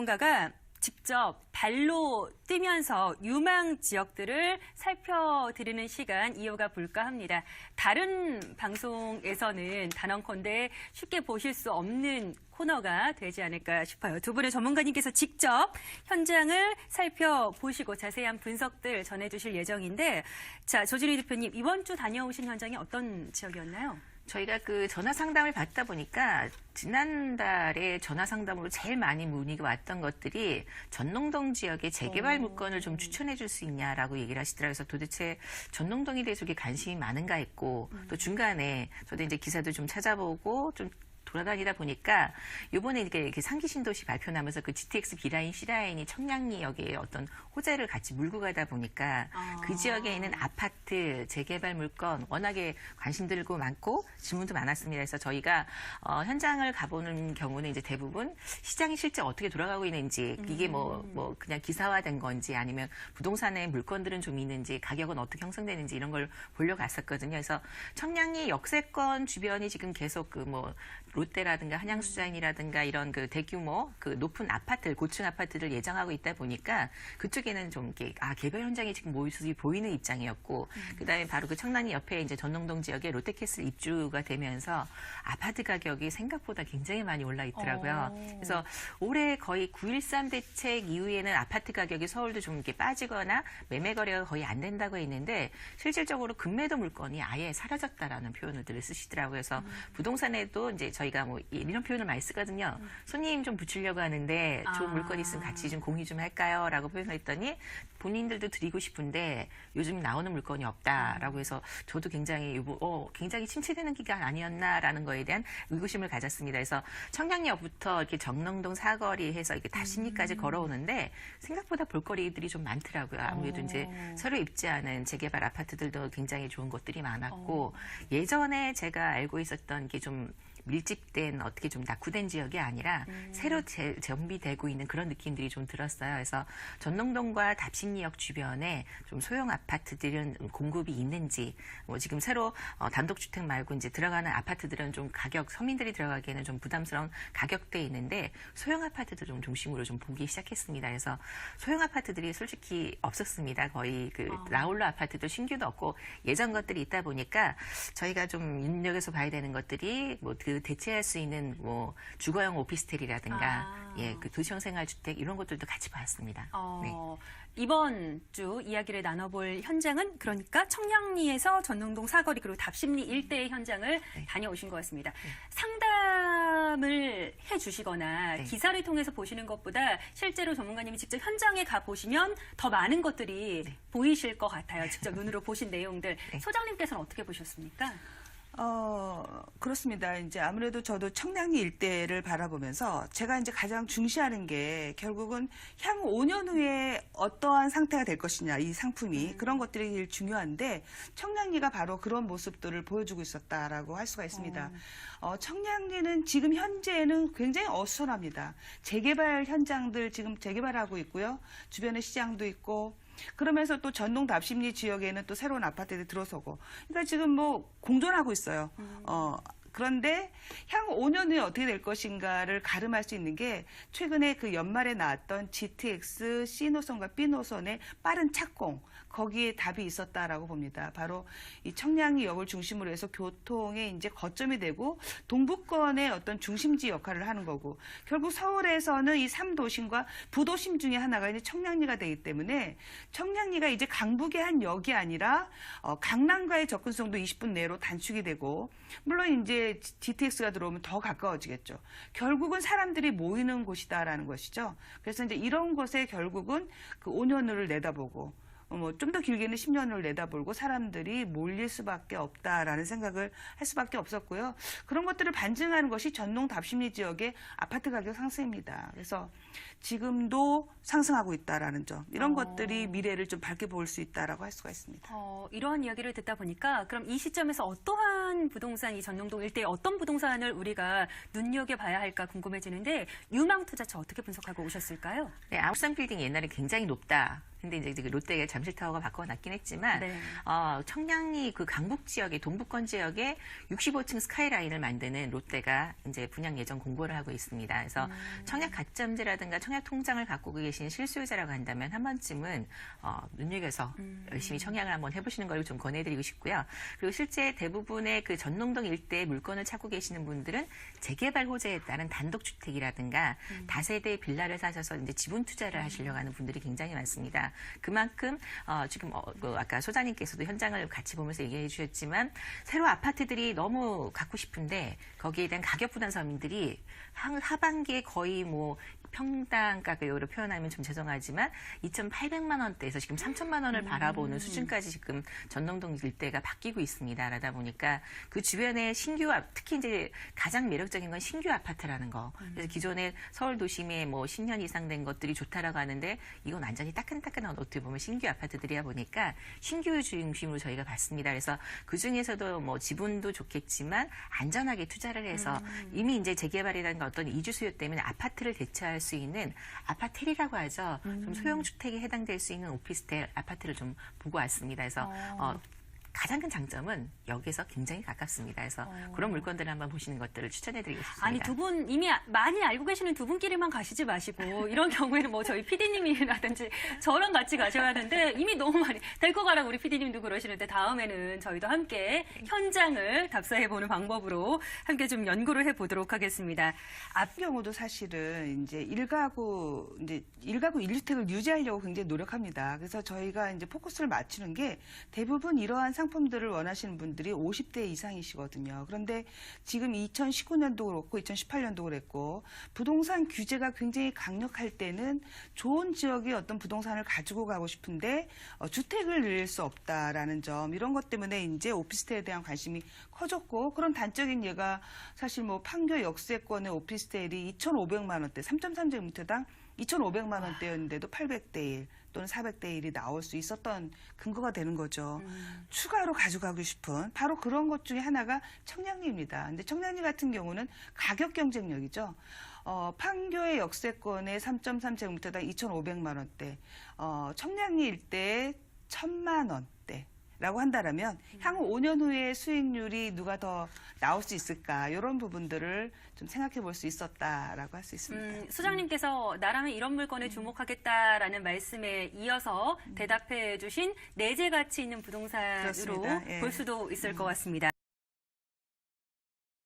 전문가가 직접 발로 뛰면서 유망 지역들을 살펴드리는 시간 이어가 볼까 합니다. 다른 방송에서는 단언컨대 쉽게 보실 수 없는 코너가 되지 않을까 싶어요. 두 분의 전문가님께서 직접 현장을 살펴보시고 자세한 분석들 전해주실 예정인데, 자, 조진희 대표님, 이번 주 다녀오신 현장이 어떤 지역이었나요? 저희가 그 전화 상담을 받다 보니까 지난달에 전화 상담으로 제일 많이 문의가 왔던 것들이 전농동 지역의 재개발 물건을 좀 추천해 줄 수 있냐라고 얘기를 하시더라고요. 그래서 도대체 전농동에 대해서 이렇게 관심이 많은가 했고, 또 중간에 저도 이제 기사도 좀 찾아보고 좀 돌아다니다 보니까 요번에 이렇게 상기 신도시 발표 나면서 그 GTX B라인, C라인이 청량리역에 어떤 호재를 같이 물고 가다 보니까 그 지역에 있는 아파트, 재개발 물건 워낙에 관심들고 많고 질문도 많았습니다. 그래서 저희가 현장을 가보는 경우는 이제 대부분 시장이 실제 어떻게 돌아가고 있는지, 이게 뭐 그냥 기사화된 건지 아니면 부동산에 물건들은 좀 있는지, 가격은 어떻게 형성되는지 이런 걸 보려고 갔었거든요. 그래서 청량리 역세권 주변이 지금 계속 롯데라든가 한양수자인이라든가 이런 그 대규모 그 높은 아파트, 고층 아파트를 예정하고 있다 보니까 그쪽에는 좀 이렇게 개발 현장이 지금 모습이 보이는 입장이었고, 그다음에 바로 그 청량리 옆에 이제 전농동 지역에 롯데캐슬 입주가 되면서 아파트 가격이 생각보다 굉장히 많이 올라 있더라고요. 그래서 올해 거의 9.13 대책 이후에는 아파트 가격이 서울도 좀 이렇게 빠지거나 매매 거래가 거의 안 된다고 했는데 실질적으로 급매도 물건이 아예 사라졌다라는 표현을 쓰시더라고요. 그래서 부동산에도 이제 저희가 이런 표현을 많이 쓰거든요. 손님 좀 붙이려고 하는데 좋은 물건 있으면 같이 좀 공유 좀 할까요? 라고 표현했더니 본인들도 드리고 싶은데 요즘 나오는 물건이 없다라고 해서 저도 굉장히 굉장히 침체되는 기간 아니었나라는 거에 대한 의구심을 가졌습니다. 그래서 청량리역부터 이렇게 정릉동 사거리 해서 이렇게 답십리까지 걸어오는데 생각보다 볼거리들이 좀 많더라고요. 아무래도 이제 새로 입지하는 재개발 아파트들도 굉장히 좋은 곳들이 많았고, 예전에 제가 알고 있었던 게 좀 밀집된 어떻게 좀 낙후된 지역이 아니라 새로 정비되고 있는 그런 느낌들이 좀 들었어요. 그래서 전농동과 답십리역 주변에 좀 소형 아파트들은 공급이 있는지, 지금 새로 단독주택 말고 이제 들어가는 아파트들은 좀 가격, 서민들이 들어가기에는 좀 부담스러운 가격대에 있는데 소형 아파트도 좀 중심으로 좀 보기 시작했습니다. 그래서 소형 아파트들이 솔직히 없었습니다. 거의 그 라울러 아파트도 신규도 없고 예전 것들이 있다 보니까 저희가 좀 눈여겨서 봐야 되는 것들이 그 대체할 수 있는 주거용 오피스텔이라든가 그 도시형 생활주택 이런 것들도 같이 봤습니다. 네. 이번 주 이야기를 나눠볼 현장은 그러니까 청량리에서 전농동 사거리 그리고 답십리 일대의 현장을 다녀오신 것 같습니다. 상담을 해주시거나 기사를 통해서 보시는 것보다 실제로 전문가님이 직접 현장에 가보시면 더 많은 것들이 보이실 것 같아요. 직접 눈으로 보신 내용들. 소장님께서는 어떻게 보셨습니까? 그렇습니다. 이제 아무래도 저도 청량리 일대를 바라보면서 제가 이제 가장 중시하는 게 결국은 향후 5년 후에 어떠한 상태가 될 것이냐, 이 상품이. 그런 것들이 제일 중요한데 청량리가 바로 그런 모습들을 보여주고 있었다라고 할 수가 있습니다. 청량리는 지금 현재는 굉장히 어수선합니다. 재개발 현장들 지금 재개발하고 있고요. 주변에 시장도 있고, 그러면서 또 전동 답십리 지역에는 또 새로운 아파트들이 들어서고, 그러니까 지금 공존하고 있어요. 그런데 향후 5년 후에 어떻게 될 것인가를 가름할 수 있는 게 최근에 그 연말에 나왔던 GTX C노선과 B노선의 빠른 착공, 거기에 답이 있었다라고 봅니다. 바로 이 청량리역을 중심으로 해서 교통의 이제 거점이 되고 동부권의 어떤 중심지 역할을 하는 거고, 결국 서울에서는 이 3도심과 부도심 중에 하나가 이제 청량리가 되기 때문에 청량리가 이제 강북의 한 역이 아니라 강남과의 접근성도 20분 내로 단축이 되고, 물론 이제 GTX가 들어오면 더 가까워지겠죠. 결국은 사람들이 모이는 곳이다라는 것이죠. 그래서 이제 이런 것에 결국은 그 5년을 내다보고 좀 더 길게는 10년을 내다보고 사람들이 몰릴 수밖에 없다라는 생각을 할 수밖에 없었고요. 그런 것들을 반증하는 것이 전농 답십리 지역의 아파트 가격 상승입니다. 그래서 지금도 상승하고 있다라는 점, 이런 것들이 미래를 좀 밝게 볼 수 있다라고 할 수가 있습니다. 이러한 이야기를 듣다 보니까 그럼 이 시점에서 어떠한 부동산, 이 전농동 일대에 어떤 부동산을 우리가 눈여겨봐야 할까 궁금해지는데, 유망투자처 어떻게 분석하고 오셨을까요? 네, 아웃산 빌딩 옛날에 굉장히 높다 근데 이제 그 롯데가 잠실타워가 바꿔놨긴 했지만 네. 청량리 그 강북 지역의 동부권 지역에 65층 스카이라인을 만드는 롯데가 이제 분양 예정 공고를 하고 있습니다. 그래서 청약 가점제라든가 청약 통장을 갖고 계신 실수요자라고 한다면 한 번쯤은 눈여겨서 열심히 청약을 한번 해보시는 걸 좀 권해드리고 싶고요. 그리고 실제 대부분의 그 전농동 일대 물건을 찾고 계시는 분들은 재개발 호재에 따른 단독주택이라든가 다세대 빌라를 사셔서 이제 지분 투자를 하시려고 하는 분들이 굉장히 많습니다. 그만큼 지금 그 아까 소장님께서도 현장을 같이 보면서 얘기해 주셨지만 새로 아파트들이 너무 갖고 싶은데 거기에 대한 가격 부담 서민들이 하반기에 거의 뭐 평당 가격으로 표현하면 좀 죄송하지만 2,800만 원대에서 지금 3,000만 원을 바라보는 수준까지 지금 전농동 일대가 바뀌고 있습니다. 그러다 보니까 그 주변에 신규 특히 이제 가장 매력적인 건 신규 아파트라는 거. 그래서 기존에 서울 도심에 뭐 10년 이상 된 것들이 좋다라고 하는데 이건 완전히 따끈따끈한 어떻게 보면 신규 아파트들이야 보니까 신규 중심으로 저희가 봤습니다. 그래서 그 중에서도 뭐 지분도 좋겠지만 안전하게 투자를 해서 이미 이제 재개발이라는 어떤 이주 수요 때문에 아파트를 대체할 수 있는 아파텔이라고 하죠. 좀 소형주택에 해당될 수 있는 오피스텔 아파트를 좀 보고 왔습니다. 그래서 가장 큰 장점은 여기서 굉장히 가깝습니다. 그래서 그런 물건들을 한번 보시는 것들을 추천해드리고 싶습니다. 아니, 두 분 이미 많이 알고 계시는 두 분끼리만 가시지 마시고 이런 경우에는 뭐 저희 PD님이라든지 저랑 같이 가셔야 하는데 이미 너무 많이 데리고 가라고 우리 PD님도 그러시는데 다음에는 저희도 함께 현장을 답사해보는 방법으로 함께 좀 연구를 해보도록 하겠습니다. 앞 경우도 사실은 이제 일가구 1주택을 유지하려고 굉장히 노력합니다. 그래서 저희가 이제 포커스를 맞추는 게 대부분 이러한 상품들을 원하시는 분들이 50대 이상이시거든요. 그런데 지금 2019년도 그렇고 2018년도 그랬고 부동산 규제가 굉장히 강력할 때는 좋은 지역의 어떤 부동산을 가지고 가고 싶은데 주택을 늘릴 수 없다라는 점 이런 것 때문에 이제 오피스텔에 대한 관심이 커졌고 그런 단적인 예가 사실 뭐 판교 역세권의 오피스텔이 2,500만 원대 3.3제곱미터당 2,500만 원대였는데도 800대 1 또는 400대 1이 나올 수 있었던 근거가 되는 거죠. 추가로 가져가고 싶은 바로 그런 것 중에 하나가 청량리입니다. 근데 청량리 같은 경우는 가격 경쟁력이죠. 판교의 역세권의 3.3제곱미터당 2,500만 원대, 청량리 일대에 1,000만 원대. 라고 한다면 향후 5년 후에 수익률이 누가 더 나올 수 있을까 이런 부분들을 좀 생각해 볼 수 있었다라고 할 수 있습니다. 소장님께서 나라면 이런 물건에 주목하겠다라는 말씀에 이어서 대답해 주신 내재 가치 있는 부동산으로 그렇습니다. 예. 볼 수도 있을 것 같습니다.